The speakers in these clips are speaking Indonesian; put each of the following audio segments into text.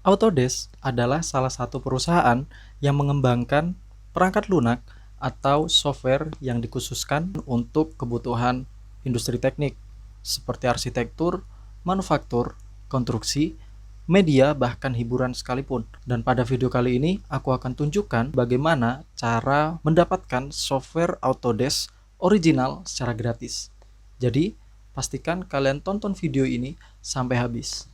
Autodesk adalah salah satu perusahaan yang mengembangkan perangkat lunak atau software yang dikhususkan untuk kebutuhan industri teknik seperti arsitektur, manufaktur, konstruksi, media, bahkan hiburan sekalipun. Dan pada video kali ini aku akan tunjukkan bagaimana cara mendapatkan software Autodesk original secara gratis. Jadi, pastikan kalian tonton video ini sampai habis.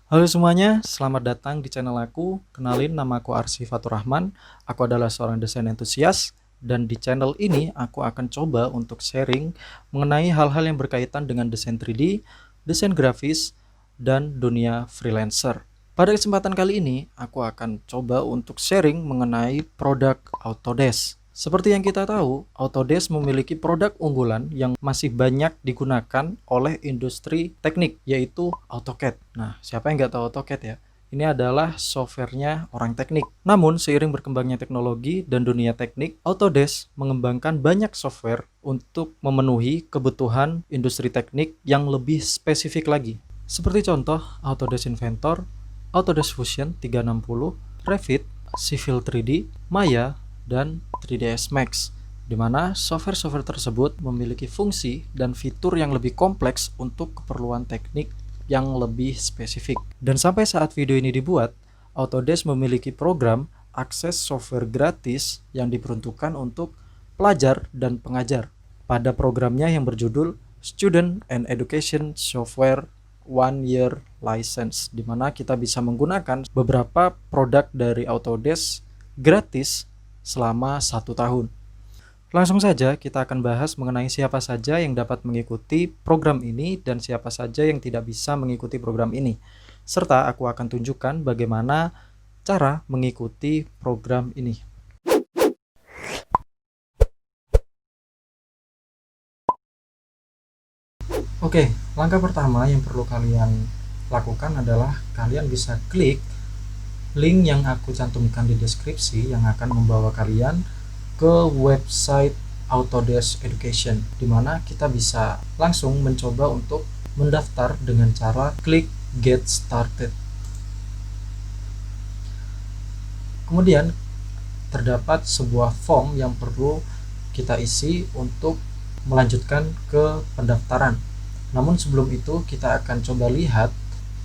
Halo semuanya, selamat datang di channel aku. Kenalin, nama aku Arsy Fatur Rahman. Aku adalah seorang desain entusias, dan di channel ini aku akan coba untuk sharing mengenai hal-hal yang berkaitan dengan desain 3D, desain grafis, dan dunia freelancer. Pada kesempatan kali ini, aku akan coba untuk sharing mengenai produk Autodesk. Seperti yang kita tahu, Autodesk memiliki produk unggulan yang masih banyak digunakan oleh industri teknik, yaitu AutoCAD. Nah, siapa yang nggak tahu AutoCAD ya? Ini adalah softwarenya orang teknik. Namun, seiring berkembangnya teknologi dan dunia teknik, Autodesk mengembangkan banyak software untuk memenuhi kebutuhan industri teknik yang lebih spesifik lagi. Seperti contoh, Autodesk Inventor, Autodesk Fusion 360, Revit, Civil 3D, Maya, dan 3ds Max, di mana software-software tersebut memiliki fungsi dan fitur yang lebih kompleks untuk keperluan teknik yang lebih spesifik. Dan sampai saat video ini dibuat, Autodesk memiliki program akses software gratis yang diperuntukkan untuk pelajar dan pengajar. Pada programnya yang berjudul Student and Education Software 1 Year License, di mana kita bisa menggunakan beberapa produk dari Autodesk gratis selama 1 tahun. Langsung saja kita akan bahas mengenai siapa saja yang dapat mengikuti program ini dan siapa saja yang tidak bisa mengikuti program ini. Serta aku akan tunjukkan bagaimana cara mengikuti program ini. Oke, langkah pertama yang perlu kalian lakukan adalah kalian bisa klik link yang aku cantumkan di deskripsi yang akan membawa kalian ke website Autodesk Education, di mana kita bisa langsung mencoba untuk mendaftar dengan cara klik Get Started. Kemudian terdapat sebuah form yang perlu kita isi untuk melanjutkan ke pendaftaran. Namun sebelum itu kita akan coba lihat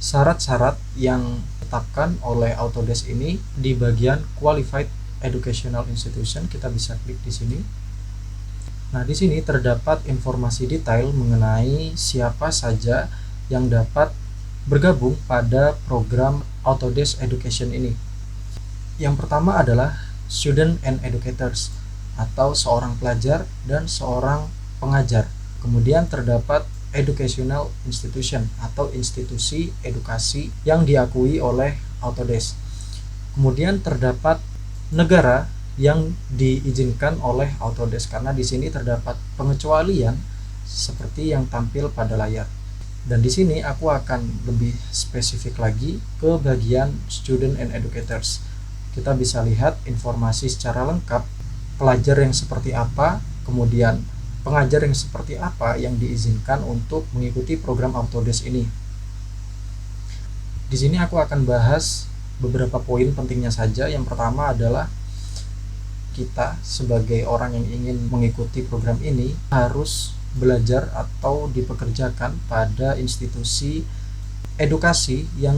syarat-syarat yang ditetapkan oleh Autodesk ini di bagian Qualified Educational Institution. Kita bisa klik di sini. Nah, di sini terdapat informasi detail mengenai siapa saja yang dapat bergabung pada program Autodesk Education ini. Yang pertama adalah Student and Educators, atau seorang pelajar dan seorang pengajar. Kemudian terdapat Educational Institution, atau institusi edukasi yang diakui oleh Autodesk. Kemudian terdapat negara yang diizinkan oleh Autodesk, karena di sini terdapat pengecualian seperti yang tampil pada layar. Dan di sini aku akan lebih spesifik lagi ke bagian Student and Educators. Kita bisa lihat informasi secara lengkap pelajar yang seperti apa, kemudian pengajar yang seperti apa yang diizinkan untuk mengikuti program Autodesk ini. Di sini aku akan bahas beberapa poin pentingnya saja. Yang pertama adalah kita sebagai orang yang ingin mengikuti program ini harus belajar atau dipekerjakan pada institusi edukasi yang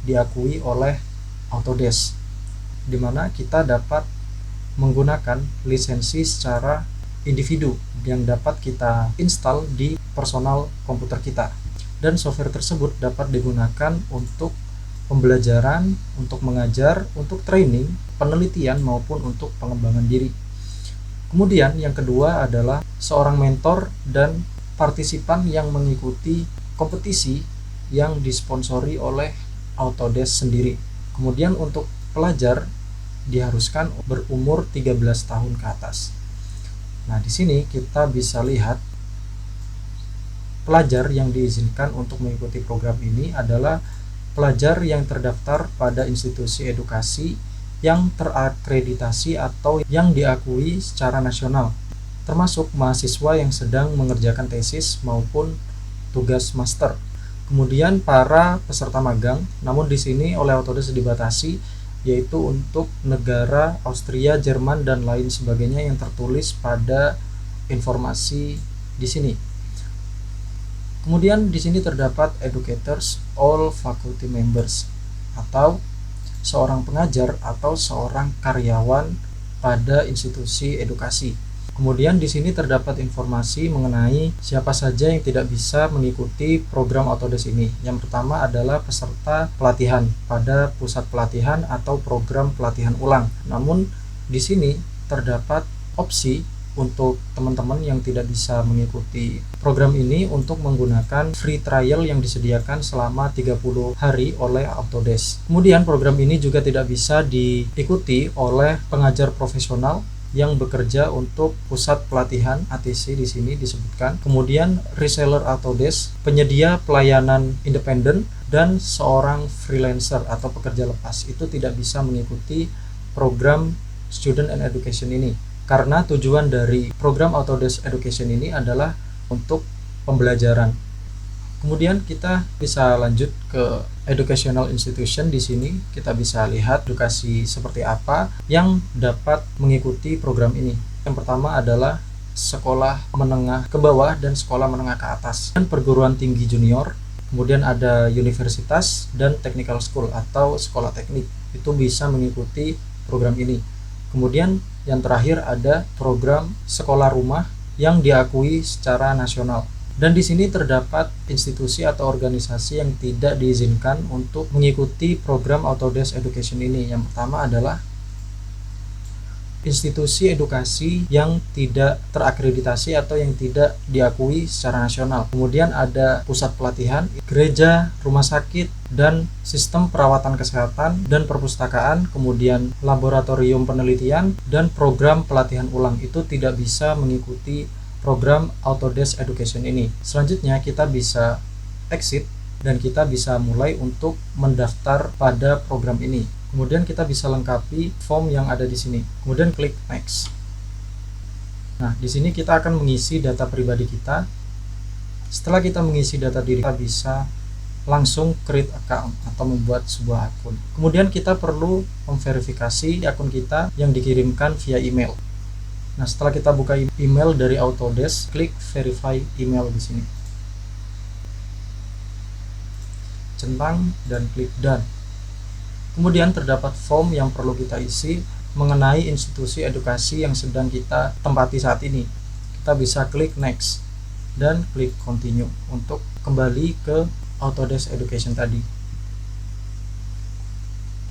diakui oleh Autodesk, di mana kita dapat menggunakan lisensi secara individu yang dapat kita install di personal komputer kita, dan software tersebut dapat digunakan untuk pembelajaran, untuk mengajar, untuk training, penelitian, maupun untuk pengembangan diri. Kemudian yang kedua adalah seorang mentor dan partisipan yang mengikuti kompetisi yang disponsori oleh Autodesk sendiri. Kemudian untuk pelajar diharuskan berumur 13 tahun ke atas. Nah, di sini kita bisa lihat pelajar yang diizinkan untuk mengikuti program ini adalah pelajar yang terdaftar pada institusi edukasi yang terakreditasi atau yang diakui secara nasional. termasuk mahasiswa yang sedang mengerjakan tesis maupun tugas master. Kemudian para peserta magang, namun di sini oleh Autodesk dibatasi, yaitu untuk negara Austria, Jerman, dan lain sebagainya yang tertulis pada informasi di sini. Kemudian di sini terdapat educators, all faculty members, atau seorang pengajar atau seorang karyawan pada institusi edukasi. Kemudian di sini terdapat informasi mengenai siapa saja yang tidak bisa mengikuti program Autodesk ini. Yang pertama adalah peserta pelatihan pada pusat pelatihan atau program pelatihan ulang. Namun di sini terdapat opsi untuk teman-teman yang tidak bisa mengikuti program ini untuk menggunakan free trial yang disediakan selama 30 hari oleh Autodesk. Kemudian program ini juga tidak bisa diikuti oleh pengajar profesional yang bekerja untuk pusat pelatihan ATC di sini disebutkan. Kemudian reseller Autodesk, penyedia pelayanan independen, dan seorang freelancer atau pekerja lepas itu tidak bisa mengikuti program Student and Education ini. Karena tujuan dari program Autodesk Education ini adalah untuk pembelajaran. Kemudian kita bisa lanjut ke educational institution. Di sini kita bisa lihat edukasi seperti apa yang dapat mengikuti program ini. Yang pertama adalah sekolah menengah ke bawah dan sekolah menengah ke atas, dan perguruan tinggi junior. Kemudian ada universitas dan technical school atau sekolah teknik, itu bisa mengikuti program ini. Kemudian yang terakhir ada program sekolah rumah yang diakui secara nasional. Dan di sini terdapat institusi atau organisasi yang tidak diizinkan untuk mengikuti program Autodesk Education ini. Yang pertama adalah institusi edukasi yang tidak terakreditasi atau yang tidak diakui secara nasional. Kemudian ada pusat pelatihan, gereja, rumah sakit, dan sistem perawatan kesehatan dan perpustakaan, kemudian laboratorium penelitian, dan program pelatihan ulang itu tidak bisa mengikuti program Autodesk Education ini. Selanjutnya kita bisa exit dan kita bisa mulai untuk mendaftar pada program ini. Kemudian kita bisa lengkapi form yang ada di sini. Kemudian klik next. Nah, di sini kita akan mengisi data pribadi kita. Setelah kita mengisi data diri, kita bisa langsung create account atau membuat sebuah akun. Kemudian kita perlu memverifikasi akun kita yang dikirimkan via email. Nah, setelah kita buka email dari Autodesk, klik verify email di sini. Centang dan klik done. Kemudian terdapat form yang perlu kita isi mengenai institusi edukasi yang sedang kita tempati saat ini. Kita bisa klik next dan klik continue untuk kembali ke Autodesk Education tadi.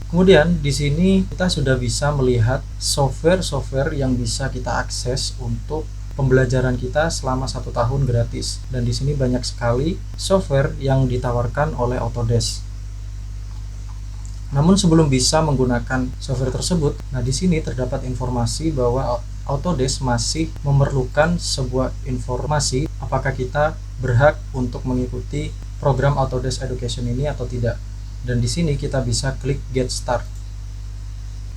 Kemudian di sini kita sudah bisa melihat software-software yang bisa kita akses untuk pembelajaran kita selama 1 tahun gratis. Dan di sini banyak sekali software yang ditawarkan oleh Autodesk. Namun sebelum bisa menggunakan software tersebut, nah di sini terdapat informasi bahwa Autodesk masih memerlukan sebuah informasi apakah kita berhak untuk mengikuti program Autodesk Education ini atau tidak. Dan di sini kita bisa klik Get Start.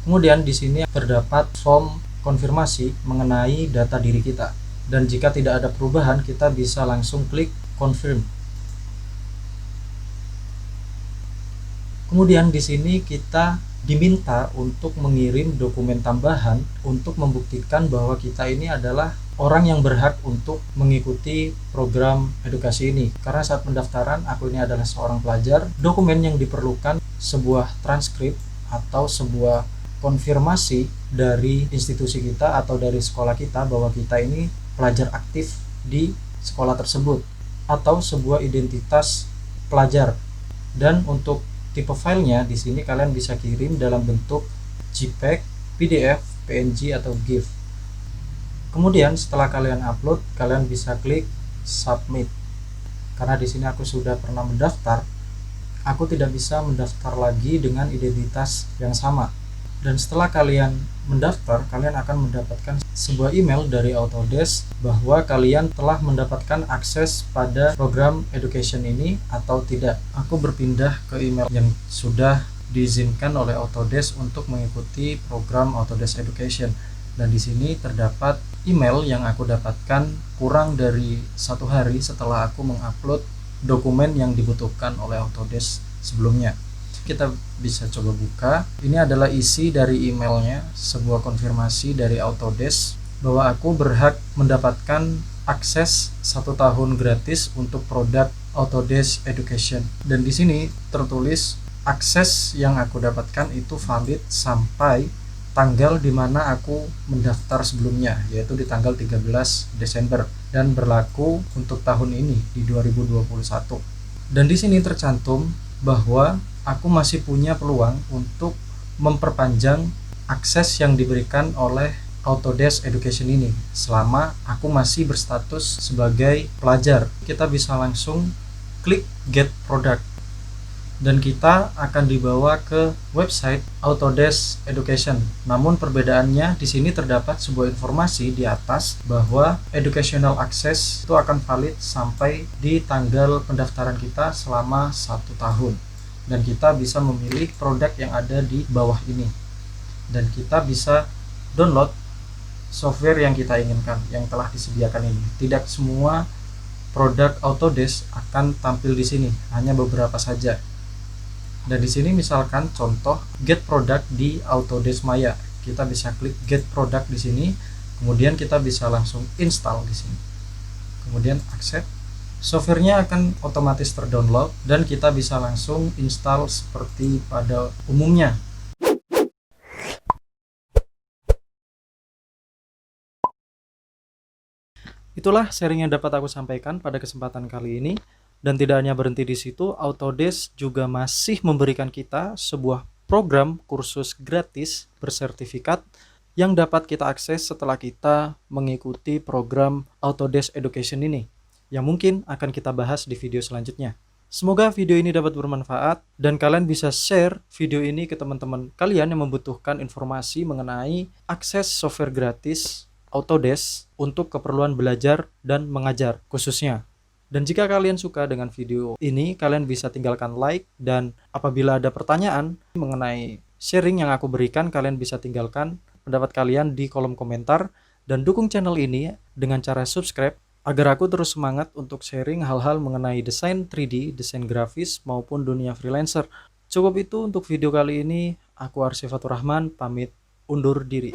Kemudian di sini terdapat form konfirmasi mengenai data diri kita. Dan jika tidak ada perubahan, kita bisa langsung klik Confirm. Kemudian di sini kita diminta untuk mengirim dokumen tambahan untuk membuktikan bahwa kita ini adalah orang yang berhak untuk mengikuti program edukasi ini. Karena saat pendaftaran aku ini adalah seorang pelajar, dokumen yang diperlukan sebuah transkrip atau sebuah konfirmasi dari institusi kita atau dari sekolah kita bahwa kita ini pelajar aktif di sekolah tersebut, atau sebuah identitas pelajar. Dan untuk tipe filenya di sini kalian bisa kirim dalam bentuk JPEG, PDF, PNG atau GIF. Kemudian setelah kalian upload, kalian bisa klik submit. Karena di sini aku sudah pernah mendaftar, aku tidak bisa mendaftar lagi dengan identitas yang sama. Dan setelah kalian mendaftar, kalian akan mendapatkan sebuah email dari Autodesk bahwa kalian telah mendapatkan akses pada program education ini atau tidak. Aku berpindah ke email yang sudah diizinkan oleh Autodesk untuk mengikuti program Autodesk Education. Dan di sini terdapat email yang aku dapatkan kurang dari 1 hari setelah aku mengupload dokumen yang dibutuhkan oleh Autodesk sebelumnya. Kita bisa coba buka. Ini adalah isi dari emailnya, sebuah konfirmasi dari Autodesk bahwa aku berhak mendapatkan akses 1 tahun gratis untuk produk Autodesk Education. Dan di sini tertulis akses yang aku dapatkan itu valid sampai tanggal dimana aku mendaftar sebelumnya, yaitu di tanggal 13 Desember dan berlaku untuk tahun ini di 2021. Dan di sini tercantum bahwa aku masih punya peluang untuk memperpanjang akses yang diberikan oleh Autodesk Education ini selama aku masih berstatus sebagai pelajar. Kita bisa langsung klik Get Product dan kita akan dibawa ke website Autodesk Education. Namun perbedaannya di sini terdapat sebuah informasi di atas bahwa educational access itu akan valid sampai di tanggal pendaftaran kita selama 1 tahun. Dan kita bisa memilih produk yang ada di bawah ini. Dan kita bisa download software yang kita inginkan yang telah disediakan ini. Tidak semua produk Autodesk akan tampil di sini, hanya beberapa saja. Dan di sini misalkan contoh Get Product di Autodesk Maya. Kita bisa klik Get Product di sini, kemudian kita bisa langsung install di sini. Kemudian accept. Softwarenya akan otomatis terdownload dan kita bisa langsung install seperti pada umumnya. Itulah sharing yang dapat aku sampaikan pada kesempatan kali ini. Dan tidak hanya berhenti di situ, Autodesk juga masih memberikan kita sebuah program kursus gratis bersertifikat yang dapat kita akses setelah kita mengikuti program Autodesk Education ini, yang mungkin akan kita bahas di video selanjutnya. Semoga video ini dapat bermanfaat dan kalian bisa share video ini ke teman-teman kalian yang membutuhkan informasi mengenai akses software gratis Autodesk untuk keperluan belajar dan mengajar khususnya. Dan jika kalian suka dengan video ini, kalian bisa tinggalkan like, dan apabila ada pertanyaan mengenai sharing yang aku berikan, kalian bisa tinggalkan pendapat kalian di kolom komentar dan dukung channel ini dengan cara subscribe agar aku terus semangat untuk sharing hal-hal mengenai desain 3D, desain grafis maupun dunia freelancer. Cukup itu untuk video kali ini. Aku Arsy Fatur Rahman pamit undur diri.